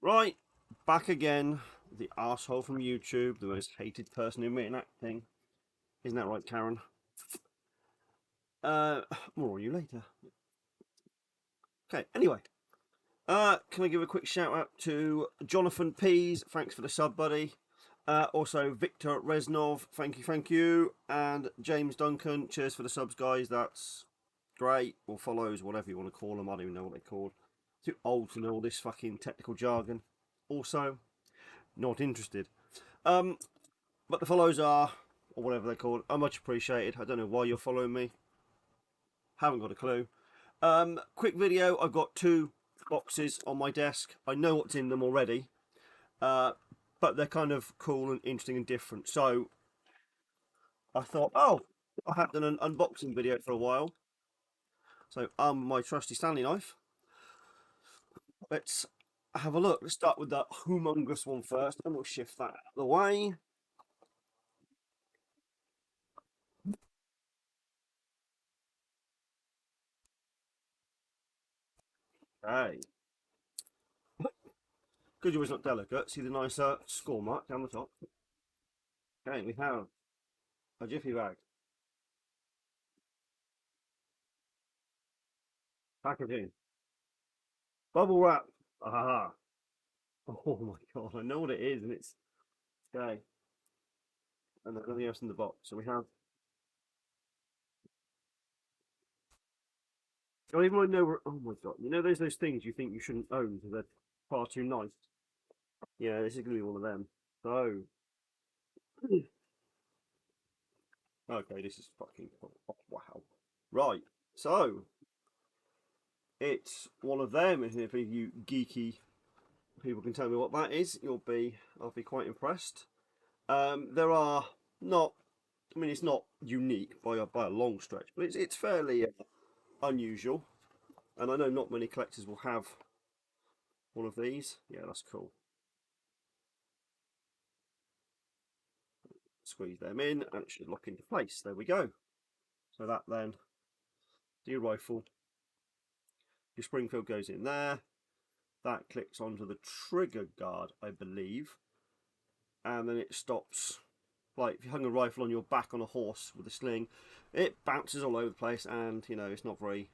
Right, back again. The arsehole from YouTube, the most hated person in reenacting. Isn't that right, Karen? Uh, More on you later. Okay, anyway. Can I give a quick shout out to Jonathan Pease? Thanks for the sub, buddy. Also, Victor Reznov, thank you. And James Duncan, cheers for the subs, guys. That's great. Or follows, whatever you want to call them. I don't even know what they're called. Too old to know all this fucking technical jargon. Also, not interested. But the follows are, or whatever they're called, are much appreciated. I don't know why you're following me. Haven't got a clue. Quick video. I've got two boxes on my desk. I know what's in them already. But they're kind of cool and interesting and different. So I thought, oh, I haven't done an unboxing video for a while. So my trusty Stanley knife. Let's have a look. Let's start with the humongous one first, and we'll shift that out of the way. Okay. Good job it's not delicate. See the nice score mark down the top. Okay, we have a jiffy bag. Packaging. Bubble wrap. Aha. Oh my god, I know what it is, and it's okay. And there's nothing else in the box. So we have. I don't even know where. Oh my god, you know those things you think you shouldn't own because they're far too nice. Yeah, this is gonna be one of them. So. Okay, this is fucking. Oh, wow. Right. So. It's one of them, and if you geeky people can tell me what that is, I'll be quite impressed. There are not. I mean, it's not unique by a long stretch, but it's fairly unusual, and I know not many collectors will have one of these. Yeah, that's cool. Squeeze them in, and it should lock into place. There we go. So that then, your rifle, your Springfield goes in there. That clicks onto the trigger guard, I believe, and then it stops. Like if you hung a rifle on your back on a horse with a sling, it bounces all over the place, and you know it's not very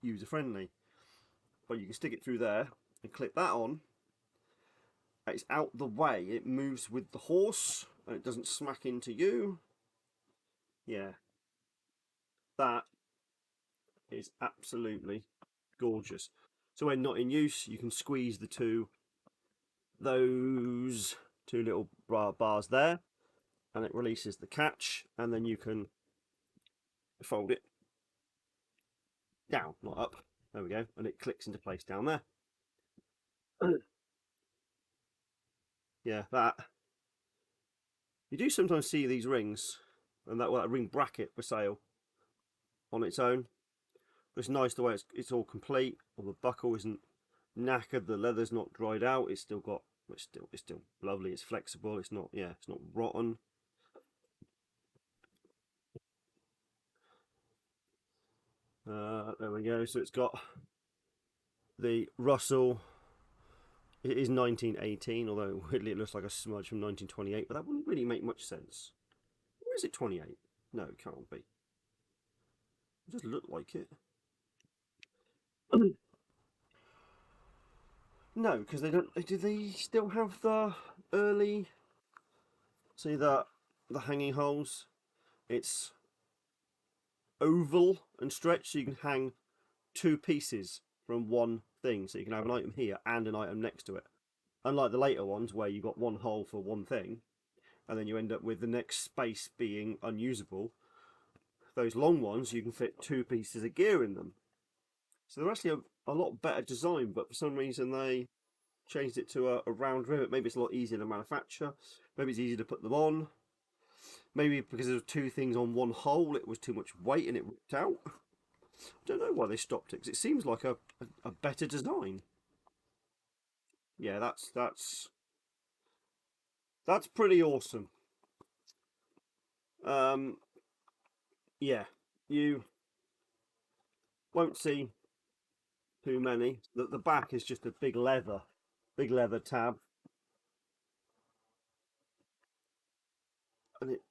user friendly. But you can stick it through there and clip that on. It's out the way. It moves with the horse, and it doesn't smack into you. Yeah, that is absolutely gorgeous. So when not in use, you can squeeze those two little bars there, and it releases the catch, and then you can fold it down, not up. There we go, and it clicks into place down there. Yeah, that. You do sometimes see these rings, and that ring bracket for sale on its own. It's nice the way it's all complete. Or the buckle isn't knackered, the leather's not dried out. It's still got. It's still lovely. It's flexible. It's not. Yeah, it's not rotten. There we go. So it's got the Russell. It is 1918, although weirdly it looks like a smudge from 1928, but that wouldn't really make much sense. Or is it 28? No, it can't be. It does look like it. No, because they don't. Do they still have the early? See the hanging holes. It's oval and stretched, so you can hang two pieces from one thing. So you can have an item here and an item next to it. Unlike the later ones where you got one hole for one thing, and then you end up with the next space being unusable. Those long ones, you can fit two pieces of gear in them. So they're actually a lot better design, but for some reason they changed it to a round rivet. Maybe it's a lot easier to manufacture. Maybe it's easier to put them on. Maybe because there were two things on one hole, it was too much weight and it ripped out. I don't know why they stopped it, because it seems like a better design. Yeah, that's pretty awesome. Um, yeah, you won't see too many. The back is just a big leather big leather tab, and it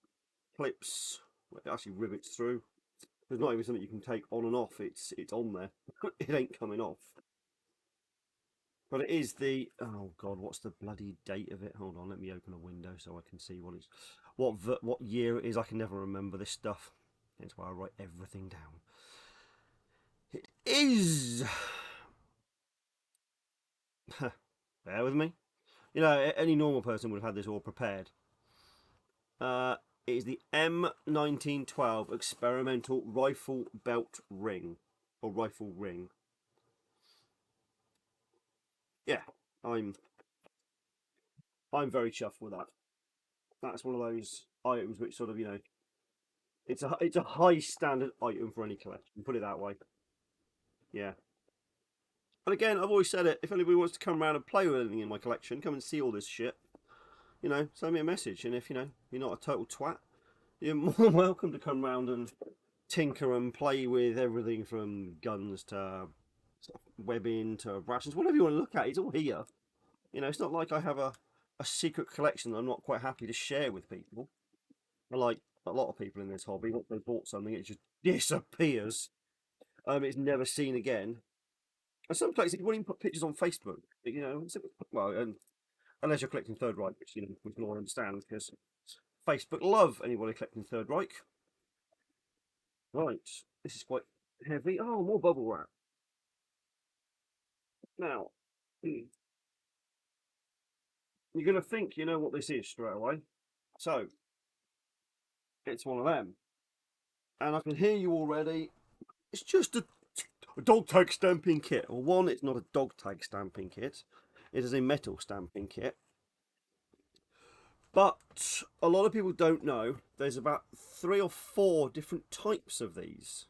clips. Well, it actually rivets through. There's not even something you can take on and off. It's on there. It ain't coming off. But it is the, oh god, what's the bloody date of it? Hold on, let me open a window so I can see what year it is. I can never remember this stuff. That's why I write everything down. It is. Bear with me. You know, any normal person would have had this all prepared. It is the M1912 experimental rifle belt ring, or rifle ring. Yeah, I'm very chuffed with that. That's one of those items which sort of, you know, it's a high standard item for any collection. Put it that way. Yeah. And again, I've always said it. If anybody wants to come around and play with anything in my collection, come and see all this shit. You know, send me a message. And if you know you're not a total twat, you're more than welcome to come round and tinker and play with everything from guns to webbing to rations, whatever you want to look at. It's all here. You know, it's not like I have a secret collection that I'm not quite happy to share with people. Like a lot of people in this hobby, once they bought something, it just disappears. It's never seen again. And some places you won't even put pictures on Facebook. You know, well, and unless you're collecting Third Reich, which you know we can all understand because Facebook love anybody collecting Third Reich. Right, this is quite heavy. Oh, more bubble wrap. Now, you're going to think you know what this is straight away. So, it's one of them. And I can hear you already. It's just a dog tag stamping kit. Well, one, it's not a dog tag stamping kit. It is a metal stamping kit. But a lot of people don't know there's about 3 or 4 different types of these.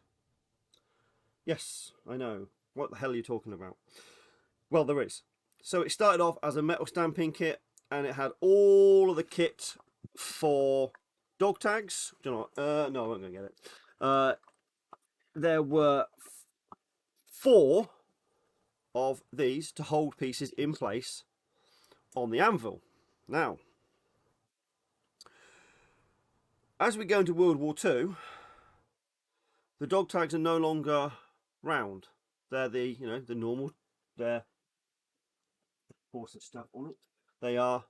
Yes, I know. What the hell are you talking about? Well, there is. So it started off as a metal stamping kit, and it had all of the kit for dog tags. Do you know? No, I won't go get it. There were 4 of these to hold pieces in place on the anvil. Now, as we go into World War II, the dog tags are no longer round. They're the the normal. They're force stuff on it. They are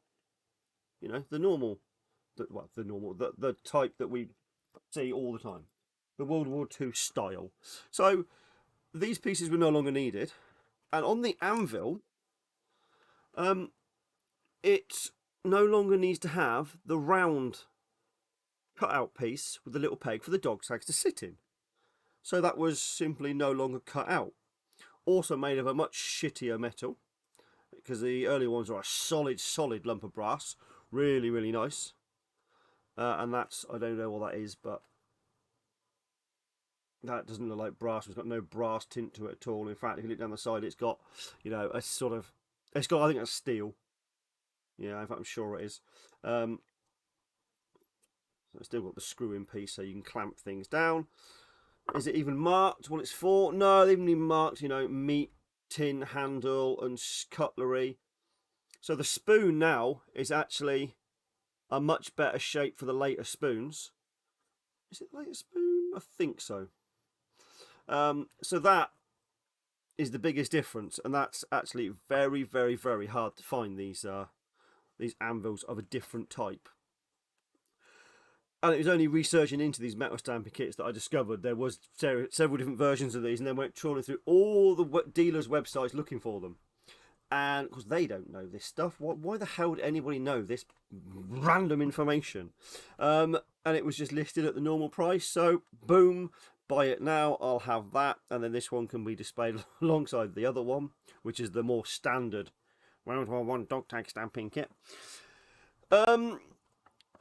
the normal. The type that we see all the time, the World War II style. So these pieces were no longer needed, and on the anvil, it no longer needs to have the round cut-out piece with the little peg for the dog tags to sit in. So that was simply no longer cut out. Also made of a much shittier metal, because the early ones are a solid lump of brass. Really, really nice. And that's, I don't know what that is, but that doesn't look like brass. It's got no brass tint to it at all. In fact, if you look down the side, it's got, a sort of, I think that's steel. Yeah, in fact, I'm sure it is. So it's still got the screw-in piece so you can clamp things down. Is it even marked what it's for? No, they've even marked, meat, tin handle and cutlery. So the spoon now is actually a much better shape for the later spoons. Is it later spoon? I think so. So that is the biggest difference, and that's actually very, very, very hard to find these anvils of a different type. And it was only researching into these metal stamping kits that I discovered there was several different versions of these, and then went trawling through all the dealers' websites looking for them. And because they don't know this stuff, why the hell would anybody know this random information? And it was just listed at the normal price, so boom, buy it now. I'll have that, and then this one can be displayed alongside the other one, which is the more standard World War One dog tag stamping kit.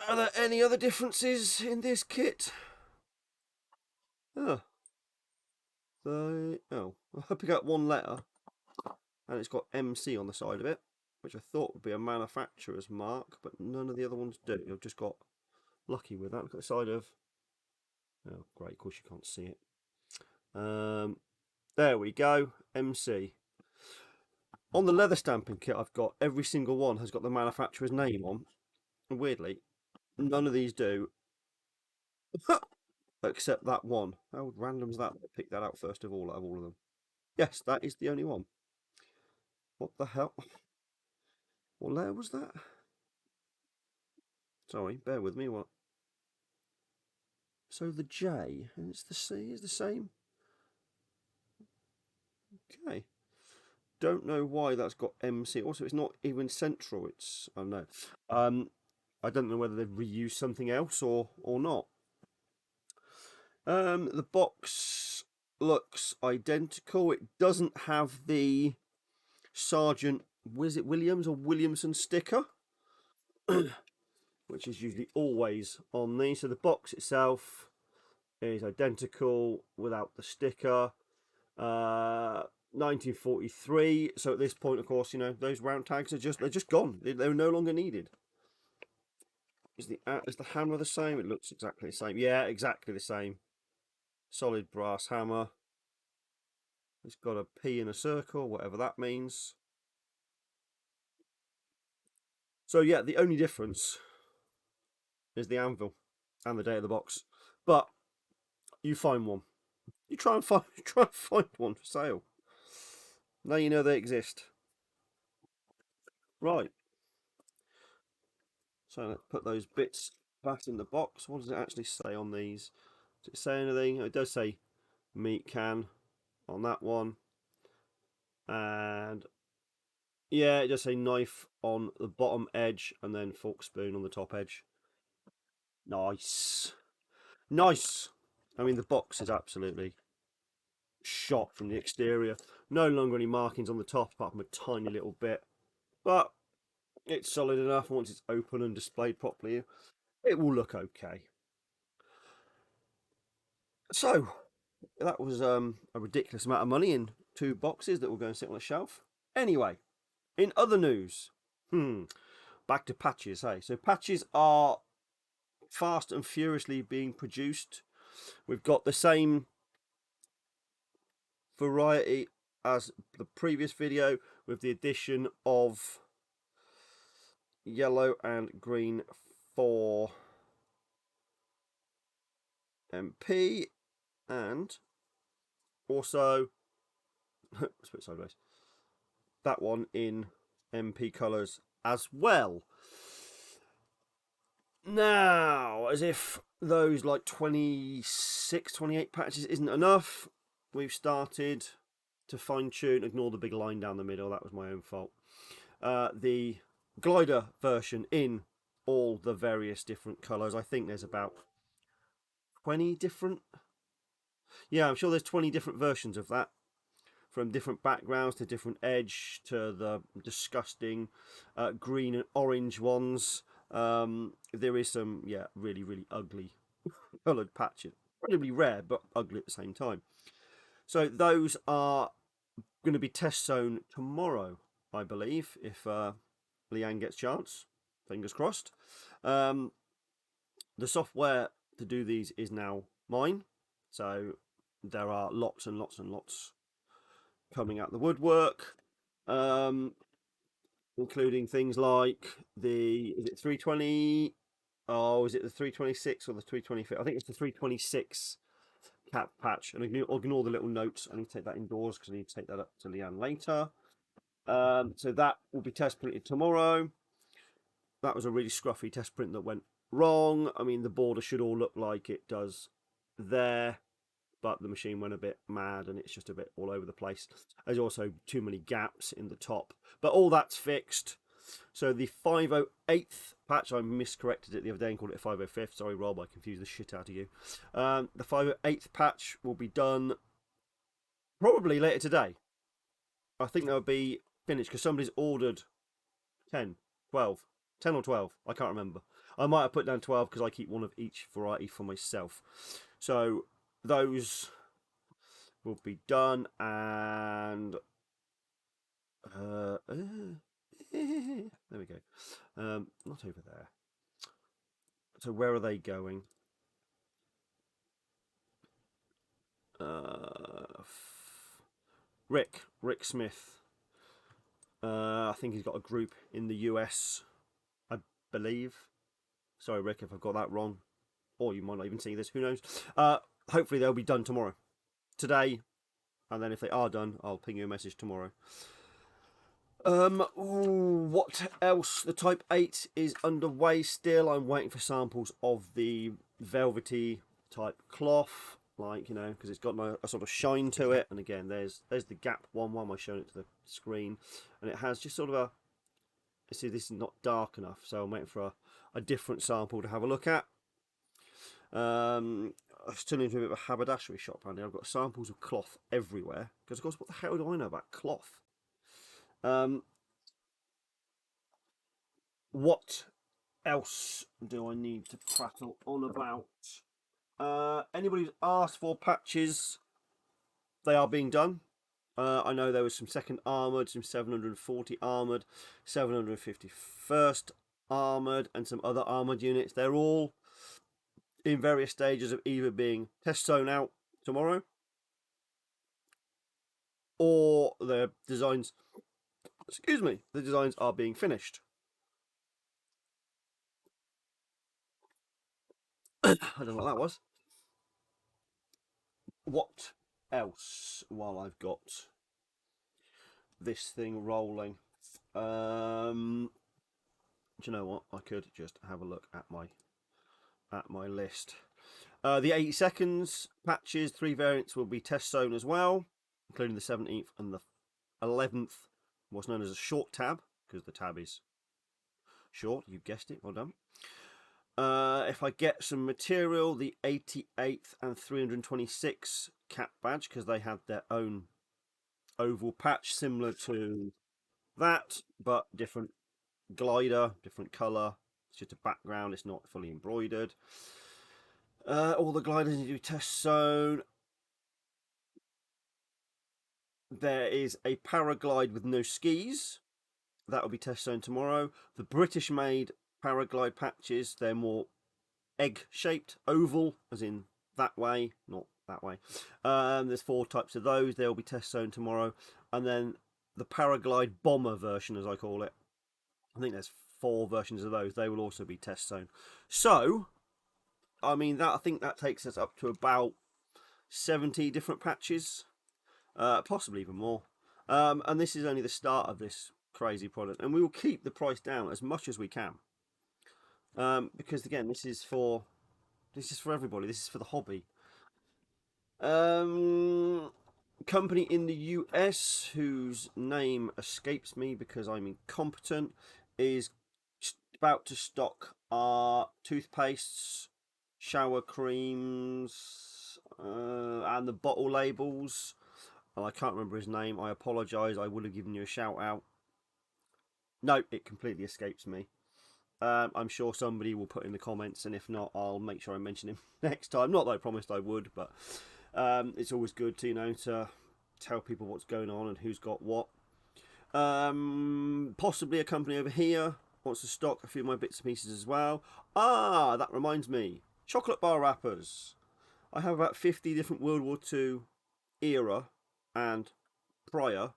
Are there any other differences in this kit? Oh, I pick up one letter, and it's got MC on the side of it, which I thought would be a manufacturer's mark, but none of the other ones do. I've just got lucky with that. Look at the side of. Oh, great! Of course you can't see it. There we go. MC. On the leather stamping kit I've got, every single one has got the manufacturer's name on. And weirdly, none of these do, except that one. How random is that? I picked that out first of all out of all of them. Yes, that is the only one. What the hell? What letter was that? Sorry, bear with me. What? So the J and it's the C is the same. Okay. Don't know why that's got MC. Also, it's not even central. It's I don't know. I don't know whether they've reused something else or not. The box looks identical. It doesn't have the Sergeant, was it Williams or Williamson sticker, which is usually always on these. So the box itself is identical without the sticker. 1943. So at this point, of course, you know those round tags are just gone. They're no longer needed. Is the hammer the same? It looks exactly the same. Yeah, exactly the same. Solid brass hammer. It's got a P in a circle, whatever that means. So yeah, the only difference is the anvil and the date of the box. But you find one. You try and find one for sale. Now you know they exist. Right. So let's put those bits back in the box. What does it actually say on these? Does it say anything? It does say meat can on that one. And yeah, it does say knife on the bottom edge and then fork spoon on the top edge. Nice. Nice. I mean, the box is absolutely shot from the exterior. No longer any markings on the top apart from a tiny little bit. But it's solid enough. Once it's open and displayed properly, it will look okay. So, that was a ridiculous amount of money in 2 boxes that will go and sit on a shelf. Anyway, in other news, back to patches, hey. So patches are fast and furiously being produced. We've got the same variety as the previous video with the addition of yellow and green for MP and also split sideways, that one in MP colours as well. Now, as if those like 26, 28 patches isn't enough, we've started to fine tune, ignore the big line down the middle, that was my own fault. The glider version in all the various different colours. I think there's about 20 different. Yeah, I'm sure there's 20 different versions of that, from different backgrounds to different edge to the disgusting green and orange ones. There is some, yeah, really ugly coloured patches. Incredibly rare, but ugly at the same time. So those are going to be test zone tomorrow, I believe, if Leanne gets chance. Fingers crossed. The software to do these is now mine. So there are lots and lots and lots coming out the woodwork, including things like is it 320? Oh, is it the 326 or the 325? I think it's the 326 cap patch. And ignore the little notes. I need to take that indoors because I need to take that up to Leanne later. So that will be test printed tomorrow. That was a really scruffy test print that went wrong. I mean, the border should all look like it does there, but the machine went a bit mad and it's just a bit all over the place. There's also too many gaps in the top, but all that's fixed. So the 508th patch, I miscorrected it the other day and called it a 505th. Sorry, Rob, I confused the shit out of you. The 508th patch will be done probably later today. I think that would be finished because somebody's ordered 10, 12, 10 or 12. I can't remember. I might have put down 12 because I keep one of each variety for myself. So those will be done and there we go. Not over there. So where are they going? Rick Smith I think he's got a group in the US, I believe. Sorry, Rick, if I've got that wrong. Or you might not even see this, who knows. Hopefully they'll be done tomorrow. Today, and then if they are done, I'll ping you a message tomorrow. What else? The Type 8 is underway still. I'm waiting for samples of the velvety type cloth, like, you know, because it's got a sort of shine to it. And again, there's the Gap one. I'm showing it to the screen, and it has just sort of a. See, this is not dark enough, so I'm waiting for a different sample to have a look at. I've still into a bit of a haberdashery shop around here. I've got samples of cloth everywhere because, of course, what the hell do I know about cloth? What else do I need to prattle on about? Anybody who's asked for patches, they are being done. I know there was some second armoured, some 740 armoured, 750 first armoured, and some other armoured units. They're all in various stages of either being test sewn out tomorrow, or the designs, the designs are being finished. I don't know what that was. What else while I've got this thing rolling? Do you know what? I could just have a look at my list. The 80 seconds patches, 3 variants will be test sewn as well, including the 17th and the 11th, what's known as a short tab, because the tab is short. You've guessed it. Well done. If I get some material, the 88th and 326 cap badge, because they had their own oval patch similar to that, but different glider, different colour. It's just a background, it's not fully embroidered. All the gliders need to be test sewn. There is a paraglide with no skis. That will be test sewn tomorrow. The British made paraglide patches, they're more egg shaped, oval, as in that way, not that way. There's 4 types of those. They'll be test sewn tomorrow. And then the paraglide bomber version, as I call it, I think there's 4 versions of those. They will also be test sewn. So, I mean, I think that takes us up to about 70 different patches, possibly even more. And this is only the start of this crazy product, and we will keep the price down as much as we can. Because again, this is for everybody. This is for the hobby. Company in the US whose name escapes me because I'm incompetent is about to stock our toothpastes, shower creams, and the bottle labels. And I can't remember his name. I apologise. I would have given you a shout out. No, it completely escapes me. I'm sure somebody will put in the comments, and if not, I'll make sure I mention him next time. Not that I promised I would, but it's always good to, to tell people what's going on and who's got what. Possibly a company over here wants to stock a few of my bits and pieces as well. Ah, that reminds me. Chocolate bar wrappers. I have about 50 different World War II era and prior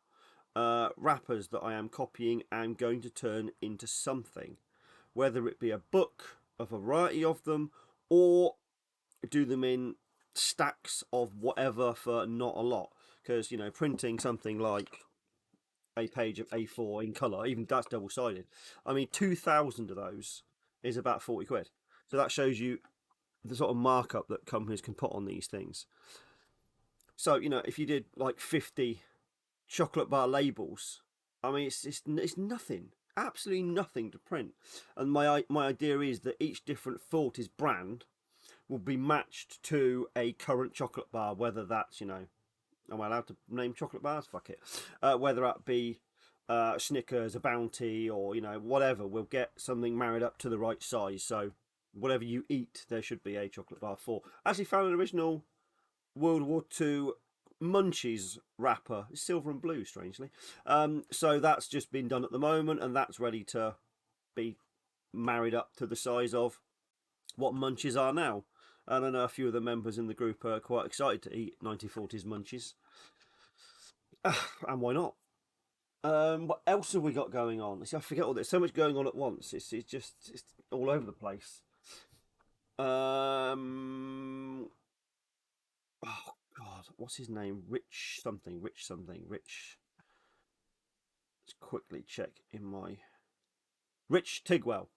wrappers that I am copying and going to turn into something. Whether it be a book, a variety of them, or do them in stacks of whatever for not a lot. Because, printing something like a page of A4 in colour, even that's double-sided. I mean, 2,000 of those is about 40 quid. So that shows you the sort of markup that companies can put on these things. So, if you did like 50 chocolate bar labels, I mean, it's nothing. Absolutely nothing to print. And my idea is that each different Fortis brand will be matched to a current chocolate bar, whether that's, am I allowed to name chocolate bars? Fuck it. Whether that be Snickers, a Bounty, or, whatever, we'll get something married up to the right size. So whatever you eat, there should be a chocolate bar for. I actually found an original World War II Munchies wrapper, silver and blue, strangely. So that's just been done at the moment, and that's ready to be married up to the size of what Munchies are now. And I know a few of the members in the group are quite excited to eat 1940s Munchies. And why not? What else have we got going on? See, I forget all this. So much going on at once. It's all over the place. Oh God, what's his name? Rich something. Rich something. Rich. Let's quickly check in my. Rich Tigwell.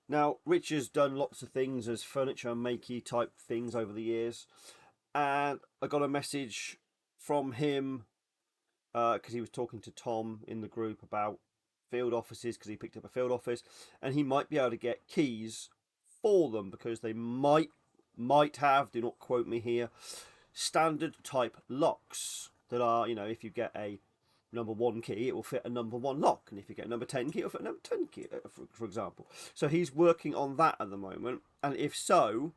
Now, Rich has done lots of things as furniture makey type things over the years, and I got a message from him because he was talking to Tom in the group about field offices because he picked up a field office, and he might be able to get keys for them because they might have, do not quote me here, standard type locks that are, if you get a number 1 key, it will fit a number 1 lock, and if you get a number 10 key, it'll fit a number 10 key, for example. So he's working on that at the moment, and if so,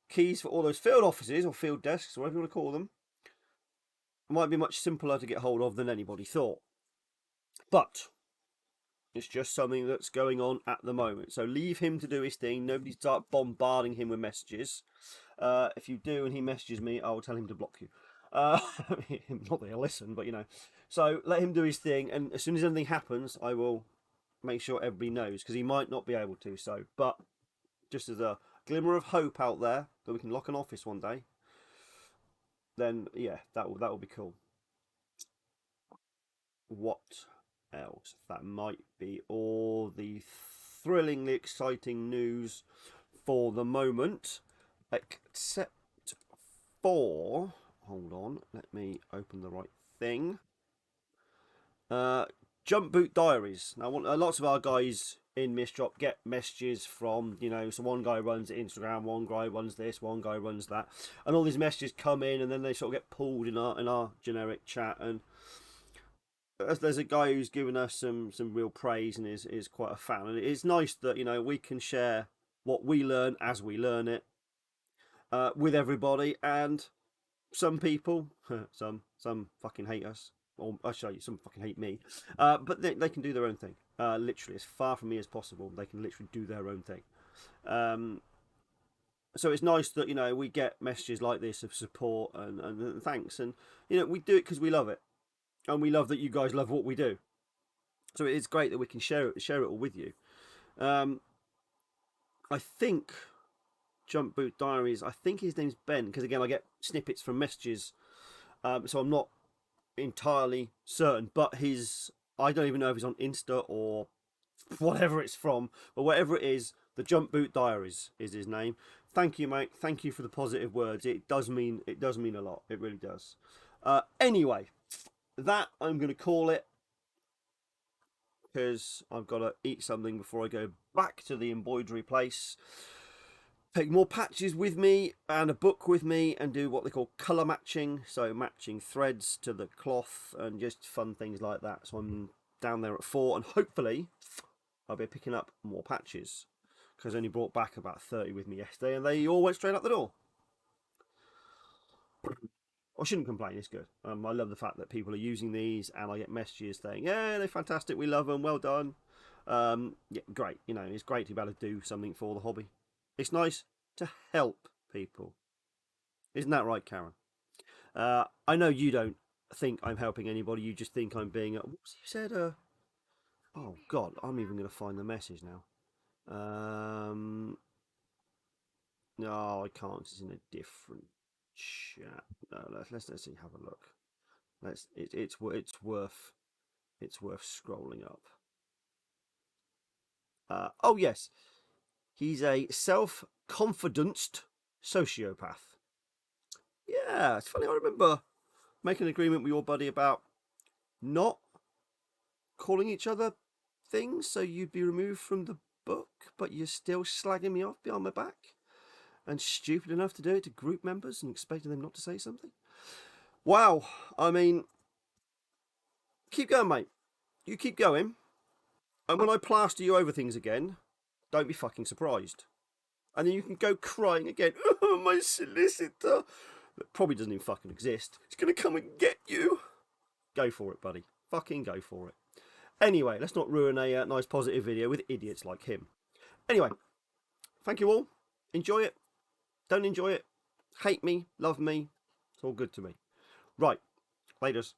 keys for all those field offices or field desks, or whatever you want to call them, might be much simpler to get hold of than anybody thought. But it's just something that's going on at the moment. So leave him to do his thing. Nobody start bombarding him with messages. If you do and he messages me, I will tell him to block you. Not that he'll listen, but So let him do his thing, and as soon as anything happens, I will make sure everybody knows, because he might not be able to. So, but just as a glimmer of hope out there that we can lock an office one day, then yeah, that will be cool. What else? That might be all the thrillingly exciting news for the moment, except for, hold on, let me open the right thing. Jump Boot Diaries. Now, lots of our guys in Mistdrop get messages from, so one guy runs Instagram, one guy runs this, one guy runs that, and all these messages come in, and then they sort of get pulled in our generic chat. And there's a guy who's given us some real praise and is quite a fan, and it's nice that we can share what we learn as we learn it with everybody. And some people, some fucking hate us, or actually some fucking hate me, but they can do their own thing. Literally, as far from me as possible, they can literally do their own thing. So it's nice that we get messages like this of support and thanks, and we do it because we love it, and we love that you guys love what we do. So it's great that we can share it all with you. I think Jump Boot Diaries, I think his name's Ben, because again I get snippets from messages, so I'm not entirely certain, but I don't even know if he's on Insta or whatever it's from, but whatever it is, the Jump Boot Diaries is his name. Thank you, mate. Thank you for the positive words. It does mean a lot. It really does. Anyway, that I'm going to call it, because I've got to eat something before I go back to the embroidery place, take more patches with me and a book with me, and do what they call colour matching, so matching threads to the cloth and just fun things like that. So I'm down there at 4, and hopefully I'll be picking up more patches, because I only brought back about 30 with me yesterday, and they all went straight out the door. I shouldn't complain, it's good. I love the fact that people are using these, and I get messages saying, yeah, they're fantastic, we love them, well done. Yeah, great. It's great to be able to do something for the hobby. It's nice to help people. Isn't that right, Karen? I know you don't think I'm helping anybody, you just think I'm being... What's you said? Oh, God, I'm even going to find the message now. No, I can't. It's in a different chat. No, let's see. Have a look. It's worth scrolling up. Oh yes, he's a self-confidenced sociopath. Yeah, it's funny. I remember making an agreement with your buddy about not calling each other things, so you'd be removed from the book, but you're still slagging me off behind my back, and stupid enough to do it to group members and expecting them not to say something. Wow, I mean, keep going, mate. You keep going, and when I plaster you over things again, don't be fucking surprised. And then you can go crying again. Oh, my solicitor, that probably doesn't even fucking exist, it's gonna come and get you. Go for it, buddy. Fucking go for it. Anyway, let's not ruin a nice positive video with idiots like him. Anyway, thank you all. Enjoy it. Don't enjoy it. Hate me. Love me. It's all good to me. Right. Laters.